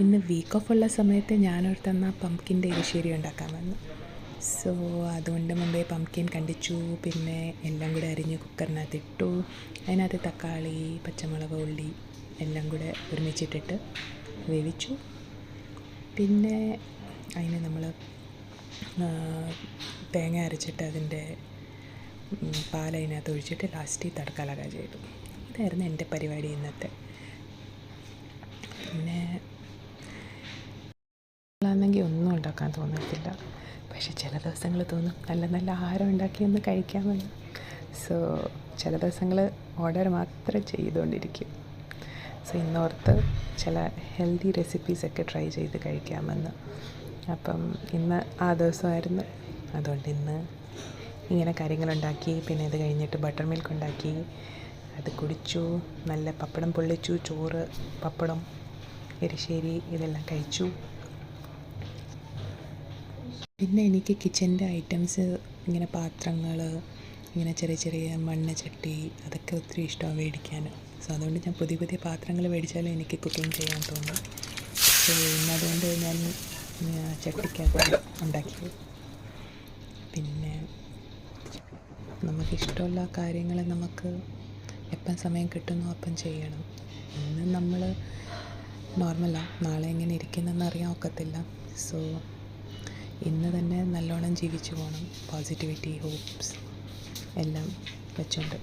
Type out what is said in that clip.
ഇന്ന് week of ഉള്ള സമയത്ത് ഞാനോർത്തെന്ന പംകിൻ്റെ എരിശ്ശേരി ഉണ്ടാക്കാമെന്ന്. സോ അതുകൊണ്ട് മുമ്പേ പംകിൻ കണ്ടിച്ചു, പിന്നെ എല്ലാം കൂടെ അരിഞ്ഞ് കുക്കറിനകത്തിട്ടു. അതിനകത്ത് തക്കാളി, പച്ചമുളക്, ഉള്ളി എല്ലാം കൂടെ ഒരുമിച്ചിട്ടിട്ട് വേവിച്ചു. പിന്നെ അതിന് നമ്മൾ തേങ്ങ അരച്ചിട്ട് അതിൻ്റെ പാലതിനകത്ത് ഒഴിച്ചിട്ട് ലാസ്റ്റ് തടക്കലക ചെയ്തു. ഇതായിരുന്നു എൻ്റെ പരിപാടി ഇന്നത്തെ. പിന്നെ ആണെങ്കിൽ ഒന്നും ഉണ്ടാക്കാൻ തോന്നത്തില്ല, പക്ഷെ ചില ദിവസങ്ങൾ തോന്നും നല്ല നല്ല ആഹാരം ഉണ്ടാക്കിയൊന്ന് കഴിക്കാമെന്ന്. സോ ചില ദിവസങ്ങൾ ഓർഡർ മാത്രം ചെയ്തുകൊണ്ടിരിക്കും. സോ ഇന്നോർത്ത് ചില ഹെൽത്തി റെസിപ്പീസൊക്കെ ട്രൈ ചെയ്ത് കഴിക്കാമെന്ന്. അപ്പം ഇന്ന് ആ ദിവസമായിരുന്നു. അതുകൊണ്ട് ഇന്ന് ഇങ്ങനെ കാര്യങ്ങളുണ്ടാക്കി. പിന്നെ ഇത് കഴിഞ്ഞിട്ട് ബട്ടർ മിൽക്ക് ഉണ്ടാക്കി, അത് കുടിച്ചു. നല്ല പപ്പടം പൊള്ളിച്ചു, ചോറ്, പപ്പടം, എരിശ്ശേരി ഇതെല്ലാം കഴിച്ചു. പിന്നെ എനിക്ക് കിച്ചൻ്റെ ഐറ്റംസ്, ഇങ്ങനെ പാത്രങ്ങൾ, ഇങ്ങനെ ചെറിയ ചെറിയ മൺചട്ടി, അതൊക്കെ ഒത്തിരി ഇഷ്ടമാണ് മേടിക്കാൻ. സോ അതുകൊണ്ട് ഞാൻ പുതിയ പുതിയ പാത്രങ്ങൾ മേടിച്ചാലും എനിക്ക് കുക്കിംഗ് ചെയ്യാൻ തോന്നും. സോ ഇന്നതുകൊണ്ട് ഞാൻ ചട്ടിക്കകത്ത് ഉണ്ടാക്കി. പിന്നെ നമുക്കിഷ്ടമുള്ള കാര്യങ്ങൾ നമുക്ക് എപ്പം സമയം കിട്ടുന്നു അപ്പം ചെയ്യണം. ഇന്ന് നമ്മൾ നോർമലാണ്, നാളെ എങ്ങനെ ഇരിക്കുന്നെന്ന് അറിയാൻ ഒക്കത്തില്ല. സോ ഇന്ന് തന്നെ നല്ലോണം ജീവിച്ചു പോകണം. പോസിറ്റിവിറ്റി, ഹോപ്സ് എല്ലാം വെച്ചുകൊണ്ട്.